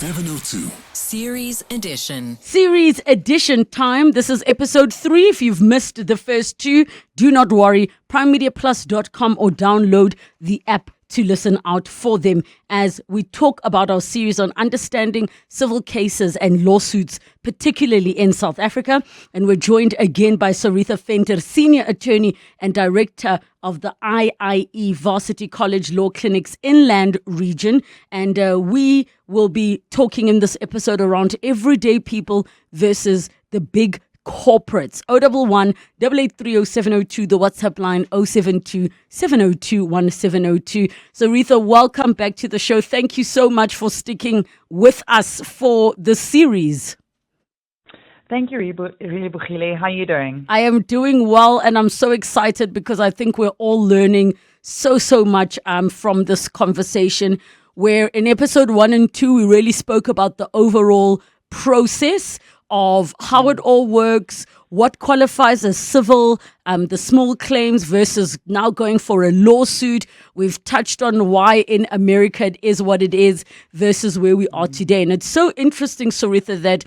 702. Series Edition. Series Edition time. This is episode 3. If you've missed the first two, do not worry. PrimeMediaPlus.com or download the app to listen out for them as we talk about our series on understanding civil cases and lawsuits, particularly in South Africa. And we're joined again by Soretha Venter, Senior Attorney and Director of the IIE Varsity College Law Clinic's Inland Region. And we will be talking in this episode around everyday people versus the big corporates. 011 8830 702, the WhatsApp line 072 702 1702. So Soretha, welcome back to the show. Thank you so much for sticking with us for the series. Thank you, Relebogile. How are you doing? I am doing well, and I'm so excited because I think we're all learning so much from this conversation, where in episode 1 and 2, we really spoke about the overall process of how it all works, what qualifies as civil, the small claims versus now going for a lawsuit. We've touched on why in America it is what it is versus where we are today. And it's so interesting, Soretha, that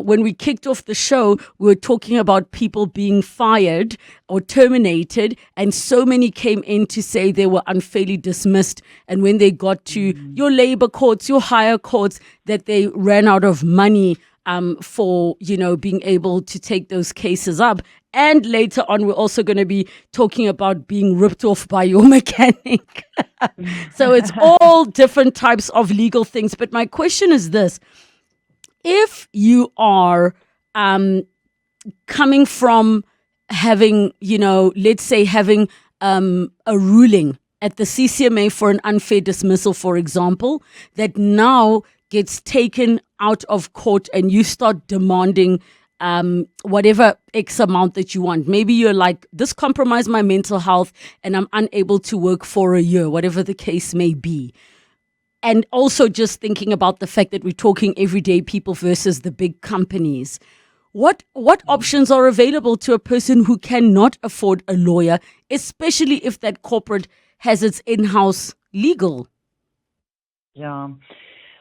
when we kicked off the show, we were talking about people being fired or terminated, and so many came in to say they were unfairly dismissed. And when they got to your labor courts, your higher courts, that they ran out of money for, being able to take those cases up. And later on, we're also going to be talking about being ripped off by your mechanic. So it's all different types of legal things. But my question is this. If you are coming from having, let's say having a ruling at the CCMA for an unfair dismissal, for example, that now gets taken out of court and you start demanding whatever X amount that you want. Maybe you're like, this compromised my mental health and I'm unable to work for a year, whatever the case may be. And also just thinking about the fact that we're talking everyday people versus the big companies. What options are available to a person who cannot afford a lawyer, especially if that corporate has its in-house legal? Yeah.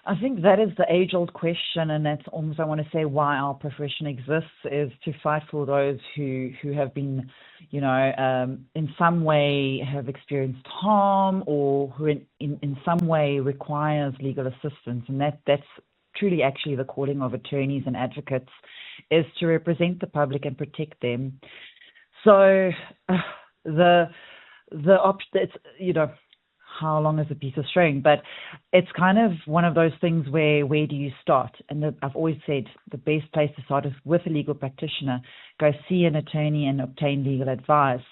I think that is the age-old question, and that's almost, I want to say, why our profession exists, is to fight for those who have been, in some way have experienced harm, or who in some way requires legal assistance. And that's truly actually the calling of attorneys and advocates, is to represent the public and protect them. So the option, it's, how long is a piece of string? But it's kind of one of those things where do you start? And I've always said the best place to start is with a legal practitioner. Go see an attorney and obtain legal advice.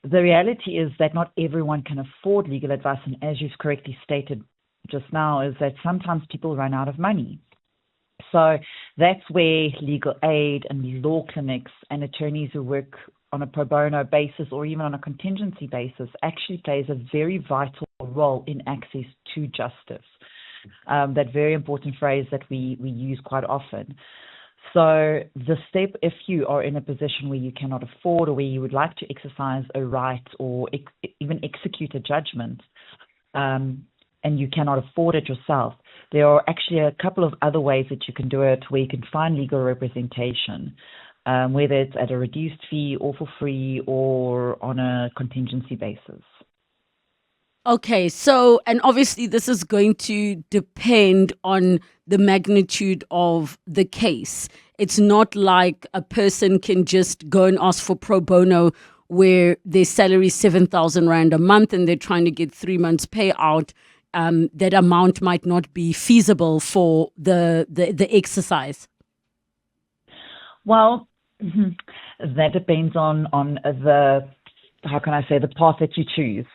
The reality is that not everyone can afford legal advice. And as you've correctly stated just now, is that sometimes people run out of money. So that's where legal aid and law clinics and attorneys who work on a pro bono basis or even on a contingency basis actually plays a very vital role in access to justice. That very important phrase that we use quite often. So the step, if you are in a position where you cannot afford or where you would like to exercise a right or even execute a judgment, and you cannot afford it yourself, there are actually a couple of other ways that you can do it where you can find legal representation. Whether it's at a reduced fee or for free or on a contingency basis. Okay, so, and obviously this is going to depend on the magnitude of the case. It's not like a person can just go and ask for pro bono where their salary is 7,000 Rand a month and they're trying to get 3 months payout. That amount might not be feasible for the exercise. Well, that depends on the, how can I say, the path that you choose.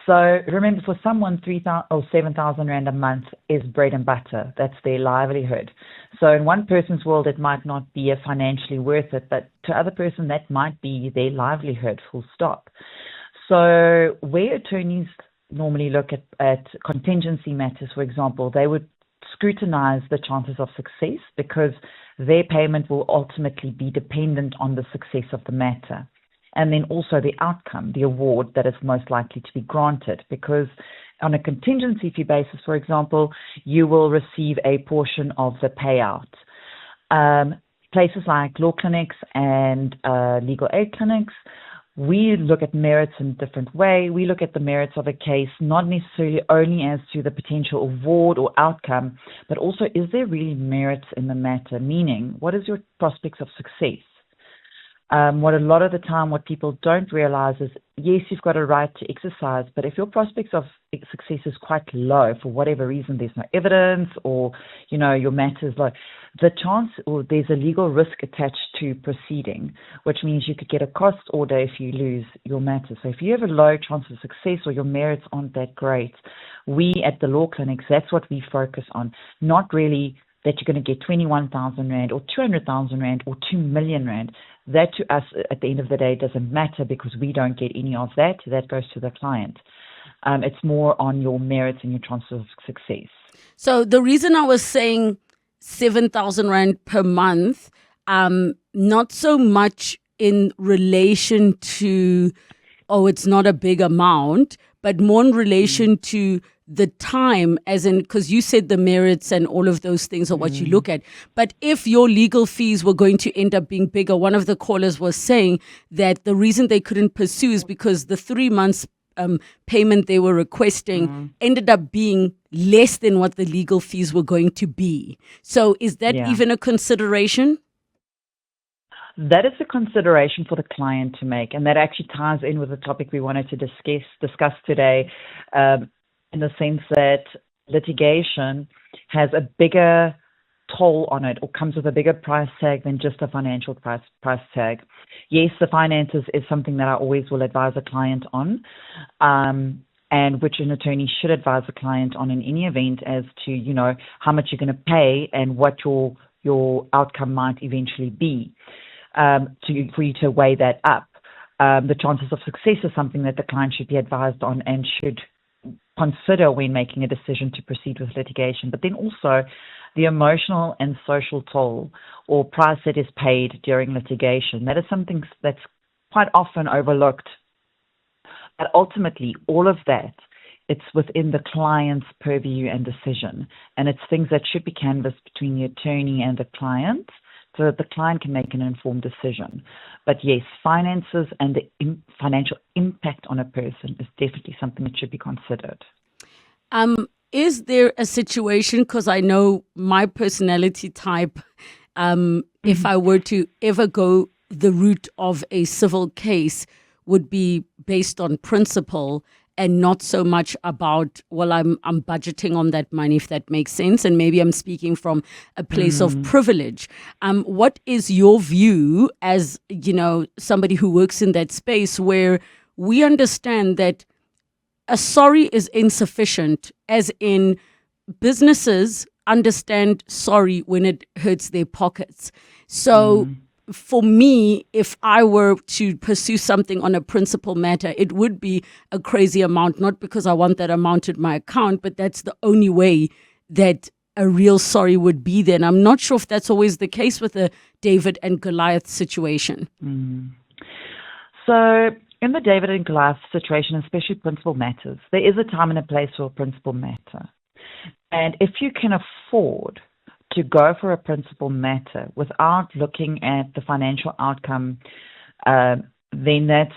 So remember, for someone, 3,000 or 7,000 Rand a month is bread and butter. That's their livelihood. So in one person's world, it might not be financially worth it, but to other person, that might be their livelihood, full stop. So where attorneys normally look at contingency matters, for example, they would scrutinize the chances of success because their payment will ultimately be dependent on the success of the matter. And then also the outcome, the award that is most likely to be granted, because On a contingency fee basis, for example, you will receive a portion of the payout. Places like law clinics and legal aid clinics, we look at merits in a different way. We look at the merits of a case, not necessarily only as to the potential award or outcome, but also, is there really merits in the matter? Meaning, what is your prospects of success? What a lot of the time, what people don't realize is, yes, you've got a right to exercise, but if your prospects of success is quite low for whatever reason, there's no evidence, or, your matter is low, the chance, or there's a legal risk attached to proceeding, which means you could get a cost order if you lose your matter. So if you have a low chance of success or your merits aren't that great, we at the law clinics, that's what we focus on, not really that you're going to get 21,000 Rand or 200,000 Rand or 2 million Rand. That to us, at the end of the day, doesn't matter, because we don't get any of that. That goes to the client. It's more on your merits and your chances of success. So the reason I was saying 7,000 Rand per month, not so much in relation to, it's not a big amount, but more in relation to the time, as in, because you said the merits and all of those things are what you look at. But if your legal fees were going to end up being bigger, one of the callers was saying that the reason they couldn't pursue is because the 3 months payment they were requesting ended up being less than what the legal fees were going to be. So is that even a consideration? That is a consideration for the client to make, and that actually ties in with the topic we wanted to discuss today, in the sense that litigation has a bigger toll on it, or comes with a bigger price tag than just a financial price tag. Yes, the finances is something that I always will advise a client on, and which an attorney should advise a client on in any event, as to, how much you're going to pay and what your outcome might eventually be, for you to weigh that up. The chances of success is something that the client should be advised on and should consider when making a decision to proceed with litigation. But then also the emotional and social toll, or price that is paid during litigation. That is something that's quite often overlooked. But ultimately, all of that, it's within the client's purview and decision. And it's things that should be canvassed between the attorney and the client, so that the client can make an informed decision. But yes, finances and the financial impact on a person is definitely something that should be considered. Is there a situation, because I know my personality type, if I were to ever go the route of a civil case, would be based on principle and not so much about, I'm budgeting on that money, if that makes sense. And maybe I'm speaking from a place of privilege. What is your view as, somebody who works in that space, where we understand that a sorry is insufficient, as in businesses understand sorry when it hurts their pockets. So for me, if I were to pursue something on a principal matter, it would be a crazy amount, not because I want that amount in my account, but that's the only way that a real sorry would be then. I'm not sure if that's always the case with the David and Goliath situation. So in the David and Goliath situation, especially principal matters, there is a time and a place for a principal matter. And if you can afford to go for a principal matter without looking at the financial outcome, then that's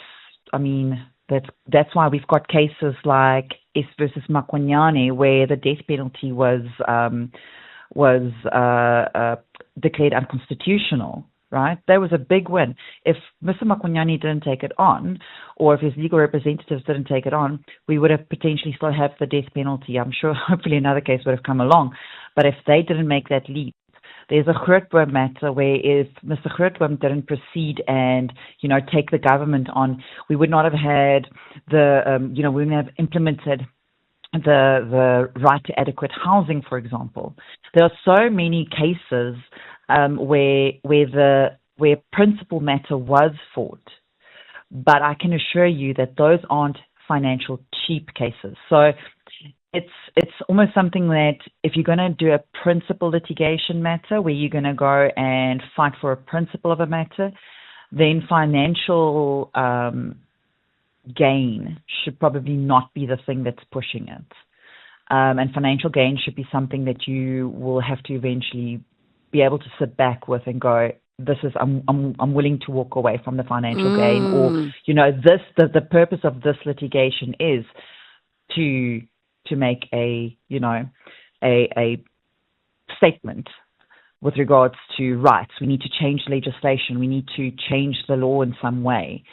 why we've got cases like S versus Makwanyane, where the death penalty was declared unconstitutional. Right? That was a big win. If Mr. Makwanyane didn't take it on, or if his legal representatives didn't take it on, we would have potentially still have the death penalty. I'm sure hopefully another case would have come along. But if they didn't make that leap, there's a Grootboom matter where if Mr. Grootboom didn't proceed and, take the government on, we would not have had we wouldn't have implemented the right to adequate housing, for example. There are so many cases where principal matter was fought, but I can assure you that those aren't financial cheap cases. So it's almost something that if you're going to do a principal litigation matter where you're going to go and fight for a principle of a matter, then financial gain should probably not be the thing that's pushing it. And financial gain should be something that you will have to eventually be able to sit back with and go, this is, I'm willing to walk away from the financial gain, or, the purpose of this litigation is to make a statement with regards to rights. We need to change legislation. We need to change the law in some way.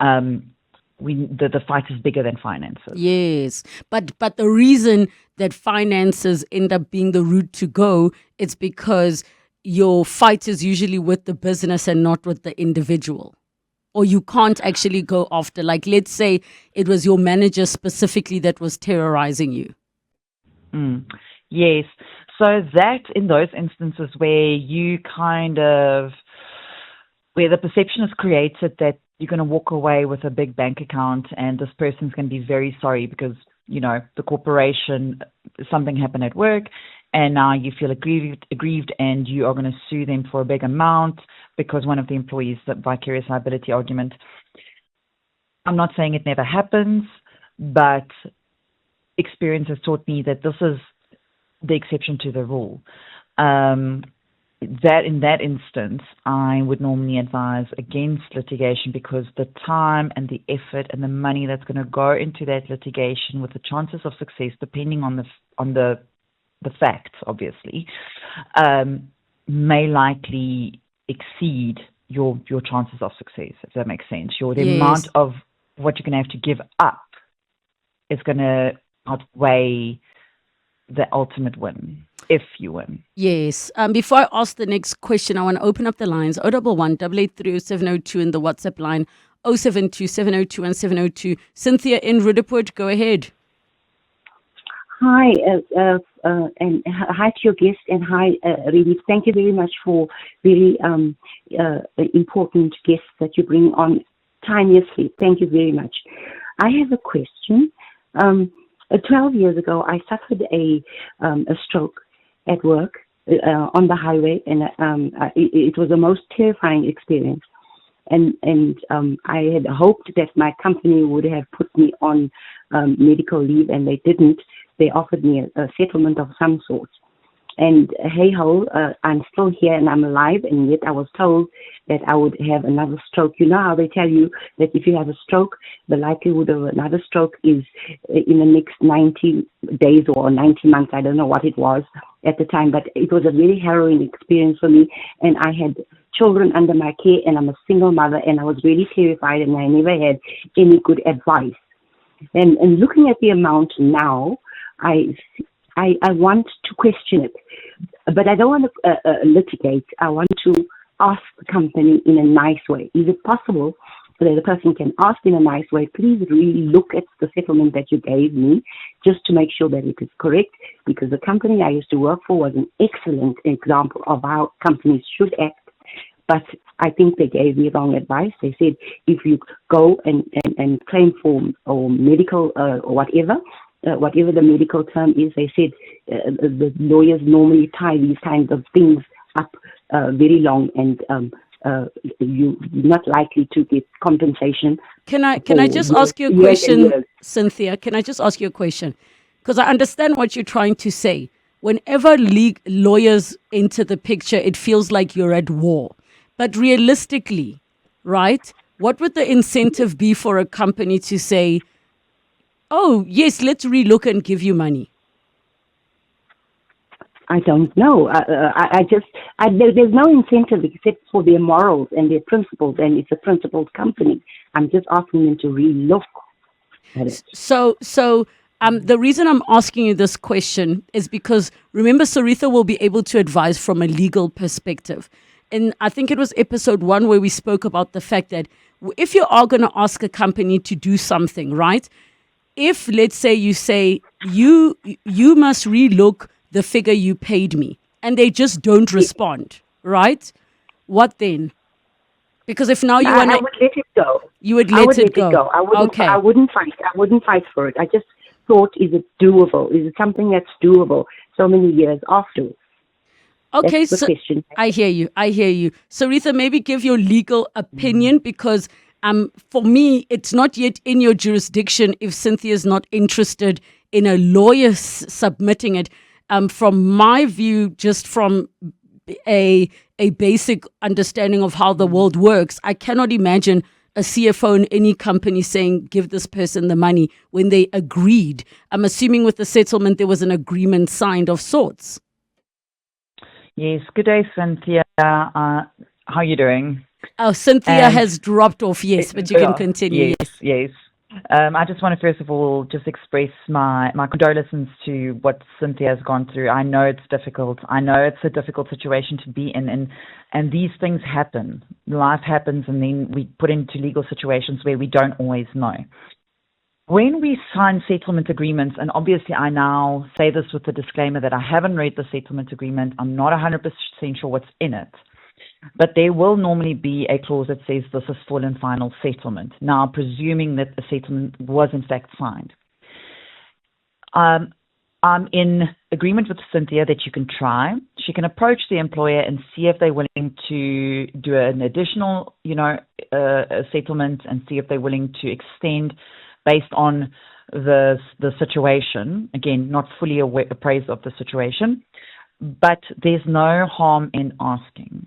The fight is bigger than finances. Yes, but the reason that finances end up being the route to go, it's because your fight is usually with the business and not with the individual. Or you can't actually go after, like, let's say it was your manager specifically that was terrorizing you. Yes. So that in those instances where where the perception is created that you're going to walk away with a big bank account and this person's going to be very sorry because, the corporation, something happened at work, and now you feel aggrieved and you are going to sue them for a big amount because one of the employees, the vicarious liability argument. I'm not saying it never happens, but experience has taught me that this is the exception to the rule. That in that instance, I would normally advise against litigation because the time and the effort and the money that's going to go into that litigation, with the chances of success depending on the facts, obviously, may likely exceed your chances of success, if that makes sense. The amount of what you're going to have to give up is going to outweigh the ultimate win, if you win. Yes. Before I ask the next question, I want to open up the lines. 011 883 702 in the WhatsApp line, 072 702 and 702. Cynthia in Rudaport, go ahead. Hi, and hi to your guest, and hi, Relebogile. Thank you very much for very important guests that you bring on timelessly. Thank you very much. I have a question. 12 years ago, I suffered a stroke at work on the highway, and it was the most terrifying experience. And I had hoped that my company would have put me on medical leave, and they didn't. They offered me a settlement of some sort. And hey ho, I'm still here and I'm alive, and yet I was told that I would have another stroke. You know how they tell you that if you have a stroke, the likelihood of another stroke is in the next 90 days or 90 months. I don't know what it was at the time, but it was a very harrowing experience for me. And I had children under my care, and I'm a single mother, and I was really terrified, and I never had any good advice. And looking at the amount now, I want to question it, but I don't want to litigate. I want to ask the company in a nice way. Is it possible that the person can ask in a nice way, please really look at the settlement that you gave me just to make sure that it is correct? Because the company I used to work for was an excellent example of how companies should act. But I think they gave me wrong advice. They said, if you go and claim for or medical or whatever the medical term is, they said the lawyers normally tie these kinds of things up very long, and you're not likely to get compensation. Can I just ask you a question, Cynthia? Can I just ask you a question? Because I understand what you're trying to say. Whenever lawyers enter the picture, it feels like you're at war. But realistically, right, what would the incentive be for a company to say, oh, yes, let's relook and give you money? I don't know. There's no incentive except for their morals and their principles, and it's a principled company. I'm just asking them to relook at it. So the reason I'm asking you this question is because, remember, Soretha will be able to advise from a legal perspective. And I think it was episode 1 where we spoke about the fact that if you are going to ask a company to do something, right? If, let's say, you say, you must relook the figure you paid me, and they just don't respond, right? What then? Because if now you want to... I would let it go. You would let it go. I wouldn't fight for it. I just thought, is it doable? Is it something that's doable so many years afterwards? Okay, so I hear you. Soretha, maybe give your legal opinion, because For me, it's not yet in your jurisdiction if Cynthia is not interested in a lawyer submitting it. From my view, just from a basic understanding of how the world works, I cannot imagine a CFO in any company saying, give this person the money when they agreed. I'm assuming with the settlement, there was an agreement signed of sorts. Yes. Good day, Cynthia. How are you doing? Oh, Cynthia has dropped off, yes, but you can continue. Yes. I just want to first of all just express my condolences to what Cynthia has gone through. I know it's difficult. I know it's a difficult situation to be in, and these things happen. Life happens, and then we put into legal situations where we don't always know. When we sign settlement agreements, and obviously I now say this with the disclaimer that I haven't read the settlement agreement, I'm not 100% sure what's in it. But there will normally be a clause that says this is full and final settlement. Now, presuming that the settlement was in fact signed. I'm in agreement with Cynthia that you can try. She can approach the employer and see if they're willing to do an additional, settlement, and see if they're willing to extend based on the situation. Again, not fully appraised of the situation, but there's no harm in asking.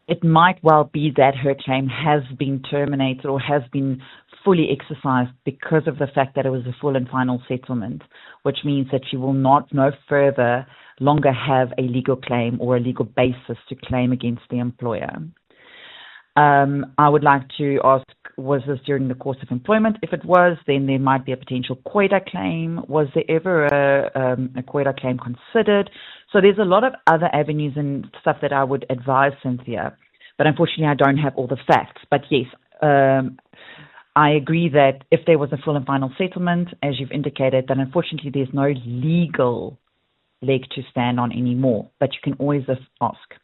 It might well be that her claim has been terminated or has been fully exercised because of the fact that it was a full and final settlement, which means that she will no longer have a legal claim or a legal basis to claim against the employer. I would like to ask, was this during the course of employment? If it was, then there might be a potential COIDA claim. Was there ever a COIDA claim considered? So there's a lot of other avenues and stuff that I would advise Cynthia, but unfortunately I don't have all the facts. But yes, I agree that if there was a full and final settlement, as you've indicated, then unfortunately there's no legal leg to stand on anymore, but you can always ask.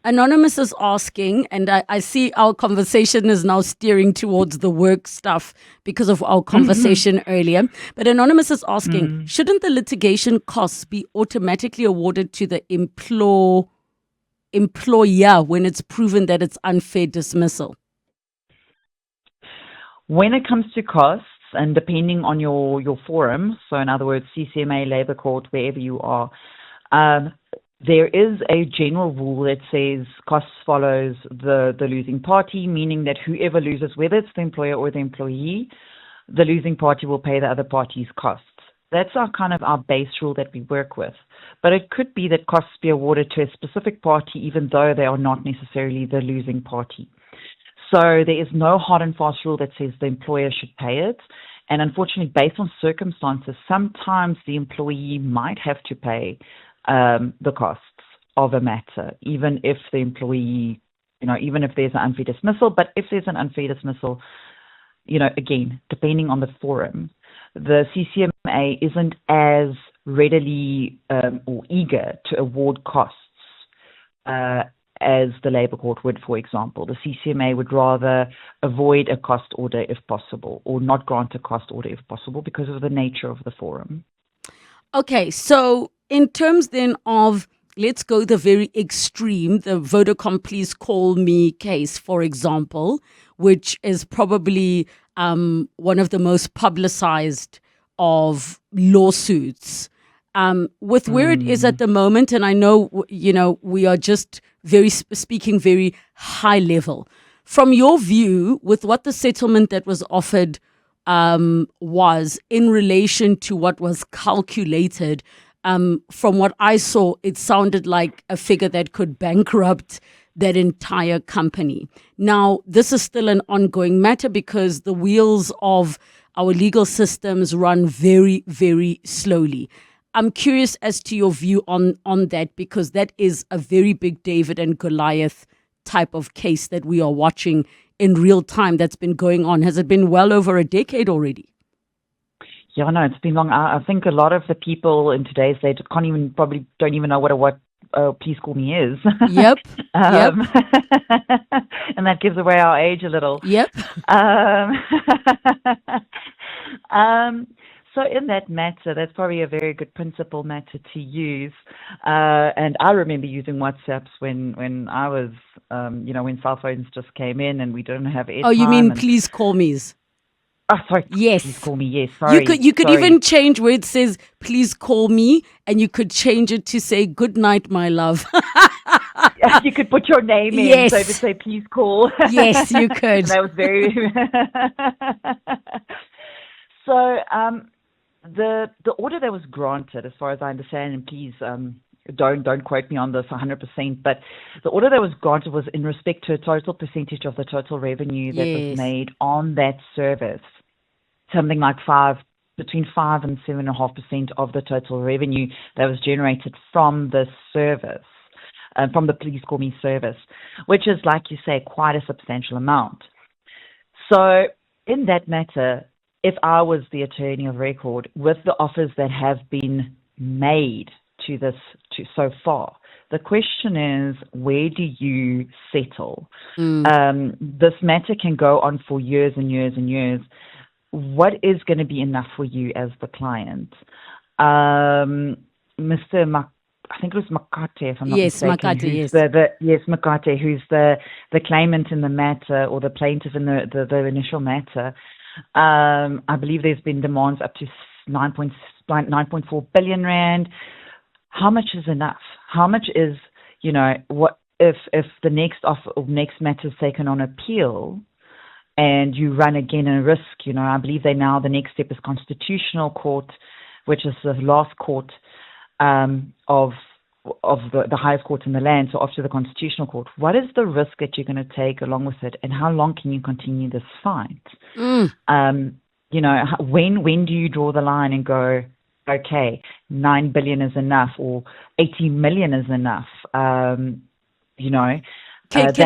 Anonymous is asking, and I see our conversation is now steering towards the work stuff because of our conversation earlier. But Anonymous is asking, shouldn't the litigation costs be automatically awarded to the employer when it's proven that it's unfair dismissal? When it comes to costs, and depending on your forum, so in other words, CCMA, Labour Court, wherever you are, there is a general rule that says costs follows the losing party, meaning that whoever loses, whether it's the employer or the employee, the losing party will pay the other party's costs. That's our base rule that we work with. But it could be that costs be awarded to a specific party, even though they are not necessarily the losing party. So there is no hard and fast rule that says the employer should pay it. And unfortunately, based on circumstances, sometimes the employee might have to pay the costs of a matter, even if the employee, even if there's an unfair dismissal. But if there's an unfair dismissal, again, depending on the forum, the CCMA isn't as readily or eager to award costs as the Labour Court would, for example. The CCMA would rather avoid a cost order if possible, or not grant a cost order if possible, because of the nature of the forum. Okay, so in terms then of, let's go the very extreme, the Vodacom Please Call Me case, for example, which is probably one of the most publicized of lawsuits. With where it is at the moment, and I know, we are just speaking very high level. From your view, with what the settlement that was offered was in relation to what was calculated, from what I saw, it sounded like a figure that could bankrupt that entire company. Now, this is still an ongoing matter because the wheels of our legal systems run very, very slowly. I'm curious as to your view on that, because that is a very big David and Goliath type of case that we are watching in real time that's been going on. Has it been well over a decade already? Yeah, no, it's been long. I think a lot of the people in today's day probably don't even know what Please Call Me is. Yep. Yep. And that gives away our age a little. Yep. So in that matter, that's probably a very good principle matter to use. And I remember using WhatsApps when I was when cell phones just came in and we didn't have airtime. Oh, you mean please call me's? Oh, sorry. Yes. Please call me. Yes. Sorry. You could sorry. even change where it says please call me, and you could change it to say good night, my love. You could put your name in, Yes. so it would say please call. Yes, you could. That was very. So the order that was granted, as far as I understand, and please don't quote me on this 100%, but the order that was granted was in respect to a total percentage of the total revenue that Yes. was made on that service, something like between 5 and 7.5% of the total revenue that was generated from the service, from the Please Call Me service, which is, like you say, quite a substantial amount. So in that matter, if I was the attorney of record with the offers that have been made to so far, the question is, where do you settle? This matter can go on for years and years and years. What is going to be enough for you as the client? I think it was Mabotja, if I'm not mistaken. Mabotja, who's the claimant in the matter, or the plaintiff in the initial matter. I believe there's been demands up to 9.4 billion rand. How much is enough? How much is, what if the next matter is taken on appeal and you run again a risk? I believe the next step is constitutional court, which is the last court of the highest court in the land, so after the constitutional court. What is the risk that you're going to take along with it, and how long can you continue this fight? When do you draw the line and go, okay, 9 billion is enough, or 80 million is enough? Can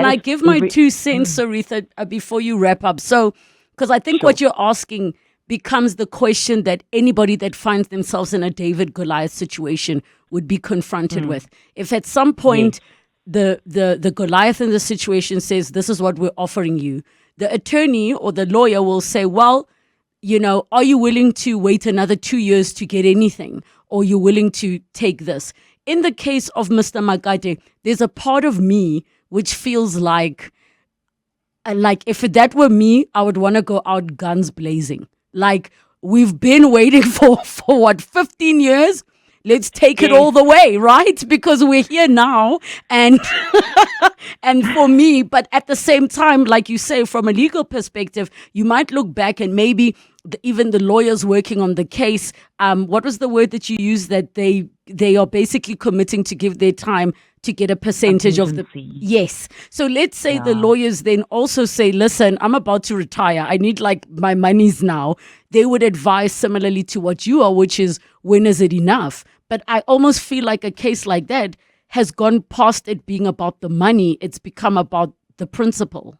I give my 2 cents, Soretha, before you wrap up? So, because I think what you're asking becomes the question that anybody that finds themselves in a David Goliath situation would be confronted with. If at some point the Goliath in the situation says, this is what we're offering you, the attorney or the lawyer will say, well, are you willing to wait another 2 years to get anything? Or you're willing to take this? In the case of Mr. Mabotja, there's a part of me which feels like if that were me, I would want to go out guns blazing. Like, we've been waiting for what, 15 years? Let's take it all the way, right? Because we're here now. And and for me, but at the same time, like you say, from a legal perspective, you might look back and maybe even the lawyers working on the case, what was the word that you used, that they are basically committing to give their time to get a percentage of the... Yes. So let's say the lawyers then also say, listen, I'm about to retire. I need my monies now. They would advise similarly to what you are, which is, when is it enough? But I almost feel like a case like that has gone past it being about the money. It's become about the principle.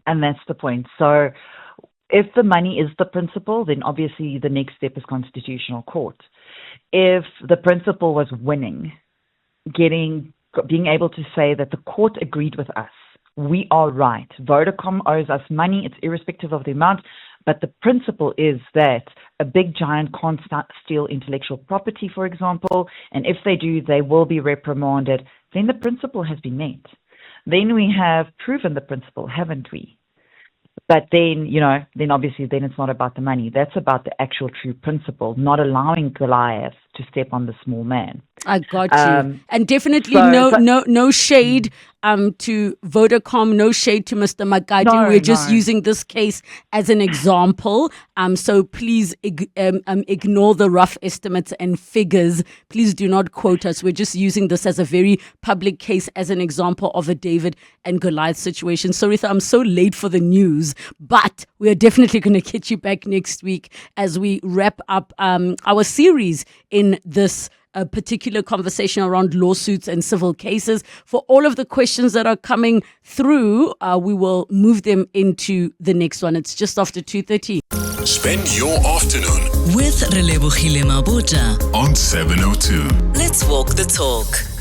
And that's the point. So if the money is the principle, then obviously the next step is constitutional court. If the principle was winning, being able to say that the court agreed with us, we are right, Vodacom owes us money, it's irrespective of the amount, but the principle is that a big giant can't steal intellectual property, for example, and if they do, they will be reprimanded, then the principle has been met. Then we have proven the principle, haven't we? But then, then obviously then it's not about the money. That's about the actual true principle, not allowing Goliath to step on the small man. I got you. And definitely no shade to Vodacom, no shade to Mr. Mabotja. We're just using this case as an example. So please ignore the rough estimates and figures. Please do not quote us. We're just using this as a very public case as an example of a David and Goliath situation. Soretha, I'm so late for the news, but we are definitely going to get you back next week as we wrap up our series in this a particular conversation around lawsuits and civil cases. For all of the questions that are coming through, we will move them into the next one. It's just after 2:30. Spend your afternoon with Relebogile Mabotja on 702. Let's walk the talk.